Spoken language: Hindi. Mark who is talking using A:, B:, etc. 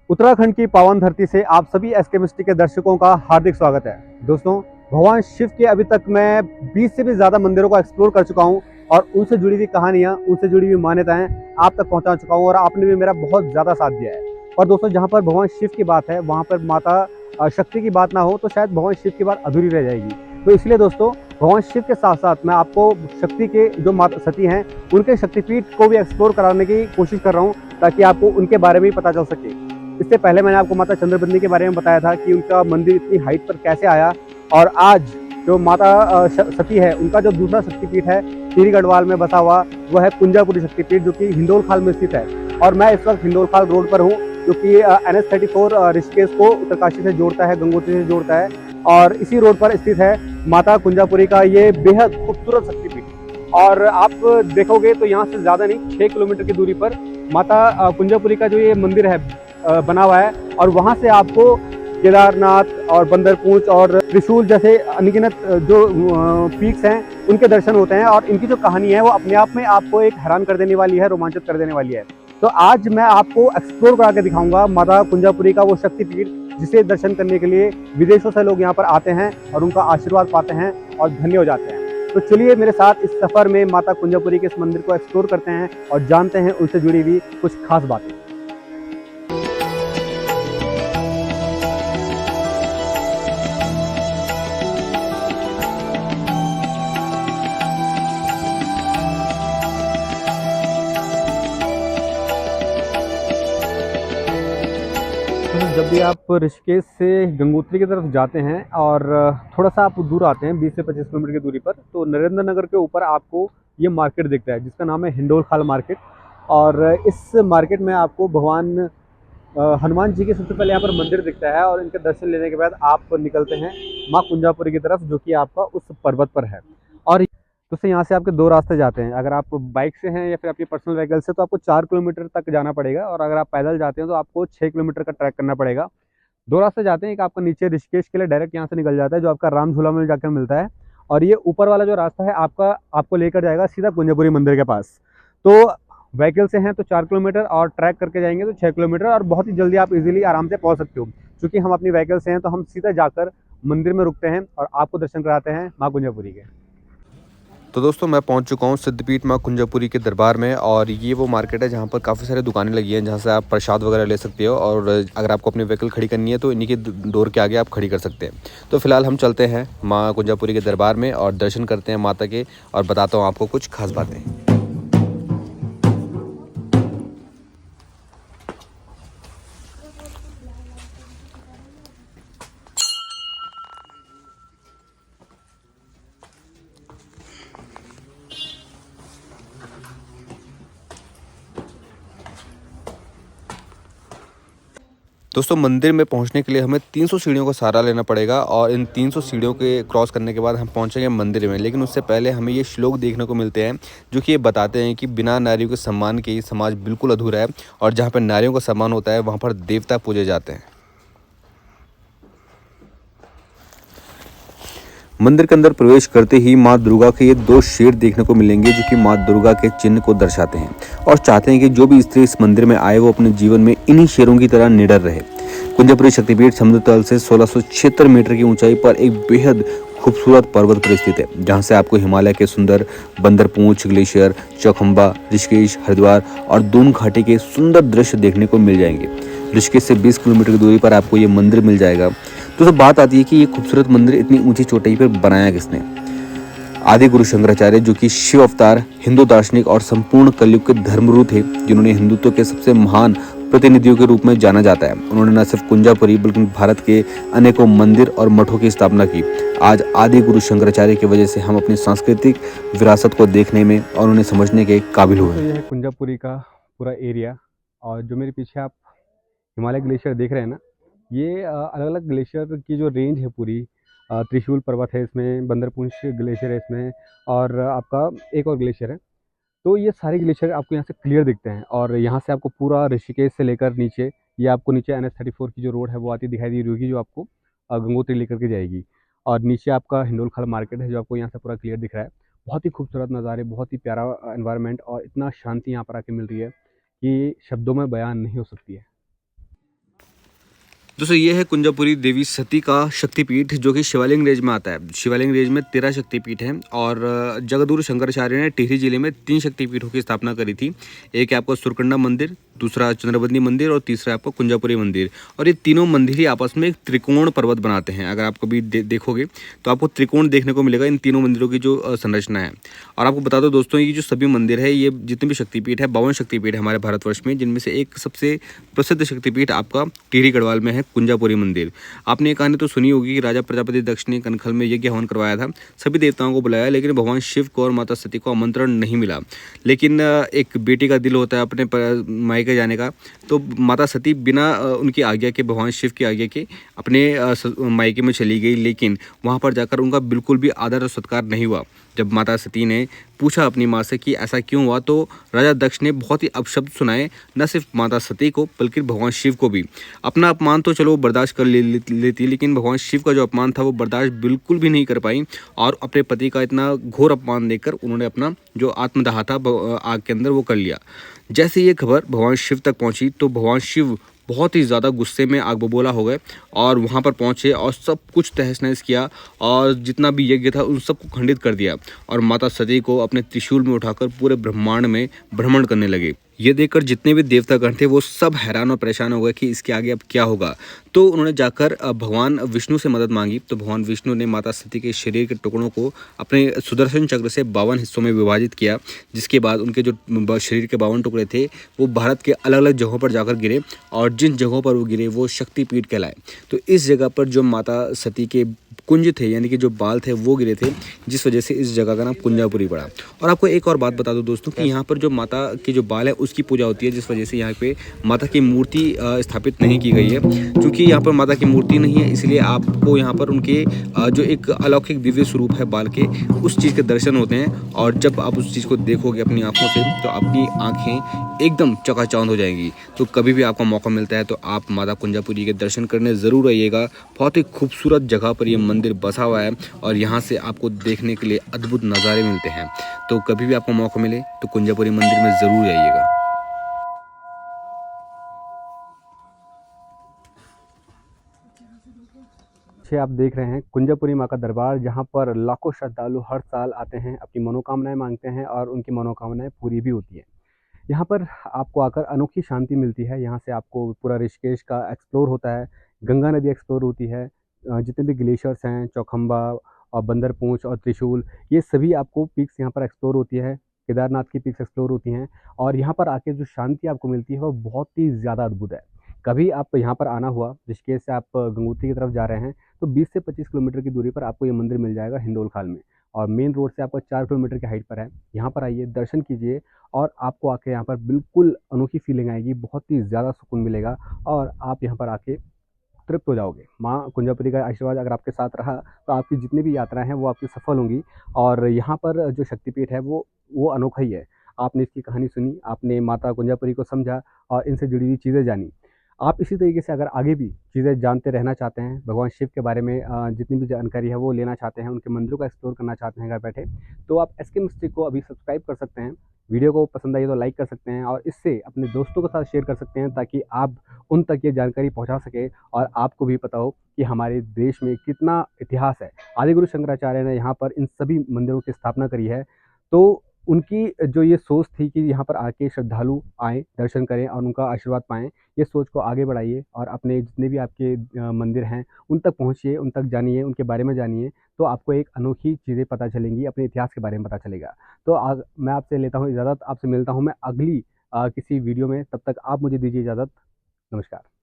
A: उत्तराखंड की पावन धरती से आप सभी एसकेमिस्ट्री के दर्शकों का हार्दिक स्वागत है। दोस्तों, भगवान शिव के अभी तक मैं 20 से भी ज़्यादा मंदिरों को एक्सप्लोर कर चुका हूं और उनसे जुड़ी हुई कहानियां, उनसे जुड़ी हुई मान्यताएं आप तक पहुंचा चुका हूं और आपने भी मेरा बहुत ज़्यादा साथ दिया है। और दोस्तों, जहां पर भगवान शिव की बात है, वहां पर माता शक्ति की बात ना हो तो शायद भगवान शिव की बात अधूरी रह जाएगी। तो इसलिए दोस्तों, भगवान शिव के साथ साथ मैं आपको शक्ति के जो माता सती हैं, उनके शक्तिपीठ को भी एक्सप्लोर कराने की कोशिश कर रहा हूँ, ताकि आपको उनके बारे में भी पता चल सके। इससे पहले मैंने आपको माता चंद्रबंदी के बारे में बताया था कि उनका मंदिर इतनी हाइट पर कैसे आया, और आज जो माता सती है, उनका जो दूसरा शक्तिपीठ है टिहरी गढ़वाल में बसा हुआ, वो है कुंजापुरी शक्तिपीठ, जो कि हिंडोलखाल में स्थित है। और मैं इस वक्त हिंडोलखाल रोड पर हूँ, जो कि NH-34 ऋषिकेश को उत्तरकाशी से जोड़ता है, गंगोत्री से जोड़ता है। और इसी रोड पर स्थित है माता कुंजापुरी का ये बेहद खूबसूरत शक्तिपीठ। और आप देखोगे तो यहाँ से ज़्यादा नहीं, 6 किलोमीटर की दूरी पर माता कुंजापुरी का जो ये मंदिर है बना हुआ है। और वहाँ से आपको केदारनाथ और बंदरपूंछ और त्रिशूल जैसे अनगिनत जो पीक्स हैं, उनके दर्शन होते हैं। और इनकी जो कहानी है वो अपने आप में आपको एक हैरान कर देने वाली है, रोमांचित कर देने वाली है। तो आज मैं आपको एक्सप्लोर करा के दिखाऊंगा माता कुंजापुरी का वो शक्तिपीठ, जिसे दर्शन करने के लिए विदेशों से लोग यहाँ पर आते हैं और उनका आशीर्वाद पाते हैं और धन्य हो जाते हैं। तो चलिए मेरे साथ इस सफर में माता कुंजापुरी के इस मंदिर को एक्सप्लोर करते हैं और जानते हैं उनसे जुड़ी हुई कुछ खास बातें। तो जब भी आप ऋषिकेश से गंगोत्री की तरफ जाते हैं और थोड़ा सा आप दूर आते हैं, 20 से 25 किलोमीटर की दूरी पर, तो नरेंद्र नगर के ऊपर आपको ये मार्केट दिखता है, जिसका नाम है हिंडोल खाल मार्केट। और इस मार्केट में आपको भगवान हनुमान जी के सबसे पहले यहाँ पर मंदिर दिखता है, और इनके दर्शन लेने के बाद आप निकलते हैं माँ कुंजापुरी की तरफ, जो कि आपका उस पर्वत पर है। और दोस्तों, यहाँ से आपके दो रास्ते जाते हैं। अगर आप बाइक से हैं या फिर आपकी पर्सनल व्हीकल से, तो आपको 4 किलोमीटर तक जाना पड़ेगा, और अगर आप पैदल जाते हैं तो आपको 6 किलोमीटर का ट्रैक करना पड़ेगा। दो रास्ते जाते हैं, एक आपका नीचे ऋषिकेश के लिए डायरेक्ट यहाँ से निकल जाता है, जो आपका राम झूला में जाकर मिलता है। और ये ऊपर वाला जो रास्ता है आपका, आपको लेकर जाएगा सीधा कुंजापुरी मंदिर के पास। तो व्हीकल से हैं तो 4 किलोमीटर, और ट्रैक करके जाएंगे तो 6 किलोमीटर, और बहुत ही जल्दी आप इजीली आराम से पहुंच सकते हो। क्योंकि हम अपनी व्हीकल से हैं तो हम सीधा जाकर मंदिर में रुकते हैं और आपको दर्शन कराते हैं माँ कुंजापुरी के।
B: तो दोस्तों मैं पहुंच चुका हूं सिद्धपीठ मां कुंजापुरी के दरबार में। और ये वो मार्केट है जहां पर काफ़ी सारी दुकानें लगी हैं, जहां से आप प्रसाद वगैरह ले सकते हो। और अगर आपको अपनी व्हीकल खड़ी करनी है तो इन्हीं के डोर के आगे आप खड़ी कर सकते हैं। तो फिलहाल हम चलते हैं मां कुंजापुरी के दरबार में और दर्शन करते हैं माता के, और बताता हूँ आपको कुछ खास बातें। दोस्तों मंदिर में पहुंचने के लिए हमें 300 सीढ़ियों का सहारा लेना पड़ेगा, और इन 300 सीढ़ियों के क्रॉस करने के बाद हम पहुंचेंगे मंदिर में। लेकिन उससे पहले हमें ये श्लोक देखने को मिलते हैं, जो कि ये बताते हैं कि बिना नारियों के सम्मान के ये समाज बिल्कुल अधूरा है, और जहाँ पर नारियों का सम्मान होता है वहाँ पर देवता पूजे जाते हैं। मंदिर के अंदर प्रवेश करते ही माँ दुर्गा के ये दो शेर देखने को मिलेंगे, जो कि माँ दुर्गा के चिन्ह को दर्शाते हैं और चाहते हैं कि जो भी स्त्री इस मंदिर में आए वो अपने जीवन में इन्हीं शेरों की तरह निडर रहे। कुंजापुरी शक्तिपीठ समुद्र तल से 1676 मीटर की ऊंचाई पर एक बेहद खूबसूरत पर्वत पर स्थित है, जहां से आपको हिमालय के सुंदर बंदरपूंछ ग्लेशियर, चौखंबा, ऋषिकेश, हरिद्वार और दून घाटी के सुंदर दृश्य देखने को मिल जाएंगे। ऋषिकेश से 20 किलोमीटर की दूरी पर आपको ये मंदिर मिल जाएगा। तो बात आती है कि ये खूबसूरत मंदिर इतनी ऊंची चोटाई पर बनाया किसने। आदि गुरु शंकराचार्य, जो कि शिव अवतार, हिंदू दार्शनिक और संपूर्ण कलयुग के धर्मगुरु थे, जिन्होंने हिंदुत्व के सबसे महान प्रतिनिधियों के रूप में जाना जाता है। उन्होंने न सिर्फ कुंजापुरी बल्कि भारत के अनेकों मंदिर और मठों की स्थापना की। आज आदि गुरु शंकराचार्य की वजह से हम अपनी सांस्कृतिक विरासत को देखने में और उन्हें समझने के काबिल हुए।
A: तो यह है कुंजापुरी का पूरा एरिया। और जो मेरे पीछे आप हिमालय ग्लेशियर देख रहे हैं ना, ये अलग अलग ग्लेशियर की जो रेंज है पूरी, त्रिशूल पर्वत है इसमें, बंदरपूंछ ग्लेशियर है इसमें, और आपका एक और ग्लेशियर है। तो ये सारे ग्लेशियर आपको यहाँ से क्लियर दिखते हैं, और यहाँ से आपको पूरा ऋषिकेश से लेकर नीचे, ये आपको नीचे NH-34 की जो रोड है वो आती दिखाई दे रही होगी, जो आपको गंगोत्री लेकर के जाएगी। और नीचे आपका हिंडोलखाल मार्केट है, जो आपको यहाँ से पूरा क्लियर दिख रहा है। बहुत ही खूबसूरत नज़ारे, बहुत ही प्यारा एनवायरनमेंट, और इतना शांति यहाँ पर आके मिल रही है कि शब्दों में बयान नहीं हो सकती है।
B: दोस्तों ये है कुंजापुरी देवी सती का शक्तिपीठ जो कि शिवालिंग रेंज में आता है। शिवालिंग रेंज में 13 शक्तिपीठ हैं और जगद्गुरु शंकराचार्य ने टिहरी जिले में 3 शक्तिपीठों की स्थापना करी थी। एक है आपका सुरकंडा मंदिर, दूसरा चंद्रबंदी मंदिर और तीसरा आपका कुंजापुरी मंदिर। और ये तीनों मंदिर ही आपस में एक त्रिकोण पर्वत बनाते हैं। अगर आप कभी देखोगे तो आपको त्रिकोण देखने को मिलेगा इन तीनों मंदिरों की जो संरचना है। और आपको बता दो दोस्तों, ये जो सभी मंदिर है, ये जितने भी शक्तिपीठ है, 52 शक्तिपीठ है हमारे भारतवर्ष में, जिनमें से एक सबसे प्रसिद्ध शक्तिपीठ आपका टिहरी गढ़वाल में है, कुंजापुरी मंदिर। आपने ये कहानी तो सुनी होगी कि राजा प्रजापति दक्ष ने कनखल में यज्ञ हवन करवाया था, सभी देवताओं को बुलाया, लेकिन भगवान शिव को और माता सती को आमंत्रण नहीं मिला। लेकिन एक बेटी का दिल होता है अपने मायके जाने का, तो माता सती बिना उनकी आज्ञा के, भगवान शिव की आज्ञा के अपने मायके में चली गई। लेकिन वहाँ पर जाकर उनका बिल्कुल भी आदर और सत्कार नहीं हुआ। जब माता सती ने पूछा अपनी माँ से कि ऐसा क्यों हुआ, तो राजा दक्ष ने बहुत ही अपशब्द सुनाए, न सिर्फ माता सती को बल्कि भगवान शिव को भी। अपना अपमान तो चलो बर्दाश्त कर लेती, लेकिन भगवान शिव का जो अपमान था वो बर्दाश्त बिल्कुल भी नहीं कर पाई और अपने पति का इतना घोर अपमान देकर उन्होंने अपना जो आत्मदाह था आग के अंदर वो कर लिया। जैसे ये खबर भगवान शिव तक पहुंची तो भगवान शिव बहुत ही ज़्यादा गुस्से में आग बबूला हो गए और वहाँ पर पहुँचे और सब कुछ तहस नहस किया और जितना भी यज्ञ था उन सबको खंडित कर दिया और माता सती को अपने त्रिशूल में उठाकर पूरे ब्रह्मांड में भ्रमण करने लगे। ये देखकर जितने भी देवतागण थे वो सब हैरान और परेशान हो गए कि इसके आगे अब क्या होगा। तो उन्होंने जाकर भगवान विष्णु से मदद मांगी। तो भगवान विष्णु ने माता सती के शरीर के टुकड़ों को अपने सुदर्शन चक्र से 52 हिस्सों में विभाजित किया, जिसके बाद उनके जो शरीर के 52 टुकड़े थे वो भारत के अलग अलग जगहों पर जाकर गिरे और जिन जगहों पर वो गिरे वो शक्तिपीठ कहलाए। तो इस जगह पर जो माता सती के कुंज थे, यानी कि जो बाल थे वो गिरे थे, जिस वजह से इस जगह का नाम कुंजापुरी पड़ा। और आपको एक और बात बता दूं दोस्तों कि यहाँ पर जो माता की जो बाल है उसकी पूजा होती है, जिस वजह से यहाँ पे माता की मूर्ति स्थापित नहीं की गई है। क्योंकि यहाँ पर माता की मूर्ति नहीं है, इसलिए आपको यहाँ पर उनके जो एक अलौकिक दिव्य स्वरूप है बाल के, उस चीज़ के दर्शन होते हैं। और जब आप उस चीज़ को देखोगे अपनी आँखों से तो आपकी आँखें एकदम चकाचौंध हो जाएंगी। तो कभी भी आपको मौका मिलता है तो आप माता कुंजापुरी के दर्शन करने ज़रूर आइएगा। बहुत ही खूबसूरत जगह पर ये मंदिर बसा हुआ है और यहाँ से आपको देखने के लिए अद्भुत नज़ारे मिलते हैं। तो कभी भी आपको मौका मिले तो कुंजापुरी मंदिर में ज़रूर जाइएगा।
A: पीछे आप देख रहे हैं कुंजापुरी माँ का दरबार, जहाँ पर लाखों श्रद्धालु हर साल आते हैं, अपनी मनोकामनाएं मांगते हैं और उनकी मनोकामनाएं पूरी भी होती हैं। यहाँ पर आपको आकर अनोखी शांति मिलती है। यहाँ से आपको पूरा ऋषिकेश का एक्सप्लोर होता है, गंगा नदी एक्सप्लोर होती है, जितने भी ग्लेशियर्स हैं, चौखंबा और बंदरपूंछ और त्रिशूल, ये सभी आपको पीक्स यहाँ पर एक्सप्लोर होती है। केदारनाथ की पीक्स एक्सप्लोर होती हैं और यहाँ पर आके जो शांति आपको मिलती है वो बहुत ही ज़्यादा अद्भुत है। कभी आप यहाँ पर आना हुआ, ऋषिकेश से आप गंगोत्री की तरफ जा रहे हैं, तो 20 से 25 किलोमीटर की दूरी पर आपको ये मंदिर मिल जाएगा हिंडोल खाल में, और मेन रोड से आपको 4 किलोमीटर की हाइट पर है। यहाँ पर आइए, दर्शन कीजिए और आपको आके यहाँ पर बिल्कुल अनोखी फीलिंग आएगी, बहुत ही ज़्यादा सुकून मिलेगा और आप यहाँ पर आके तृप्त हो जाओगे। माँ कुंजापुरी का आशीर्वाद अगर आपके साथ रहा तो आपकी जितनी भी यात्राएं हैं वो आपकी सफल होंगी। और यहाँ पर जो शक्तिपीठ है वो अनोखा ही है। आपने इसकी कहानी सुनी, आपने माता कुंजापुरी को समझा और इनसे जुड़ी हुई चीज़ें जानी। आप इसी तरीके से अगर आगे भी चीज़ें जानते रहना चाहते हैं, भगवान शिव के बारे में जितनी भी जानकारी है वो लेना चाहते हैं, उनके मंदिरों को एक्सप्लोर करना चाहते हैं घर बैठे, तो आप एसके मिस्टिक को अभी सब्सक्राइब कर सकते हैं। वीडियो को पसंद आई तो लाइक कर सकते हैं और इससे अपने दोस्तों के साथ शेयर कर सकते हैं, ताकि आप उन तक ये जानकारी पहुंचा सके और आपको भी पता हो कि हमारे देश में कितना इतिहास है। आदिगुरु शंकराचार्य ने यहाँ पर इन सभी मंदिरों की स्थापना करी है। तो उनकी जो ये सोच थी कि यहाँ पर आके श्रद्धालु आएँ, दर्शन करें और उनका आशीर्वाद पाएँ, ये सोच को आगे बढ़ाइए और अपने जितने भी आपके मंदिर हैं उन तक पहुँचिए, उन तक जानिए, उनके बारे में जानिए, तो आपको एक अनोखी चीज़ें पता चलेंगी, अपने इतिहास के बारे में पता चलेगा। तो मैं आपसे लेता हूँ इजाज़त, आपसे मिलता हूँ मैं अगली किसी वीडियो में, तब तक आप मुझे दीजिए इजाज़त। नमस्कार।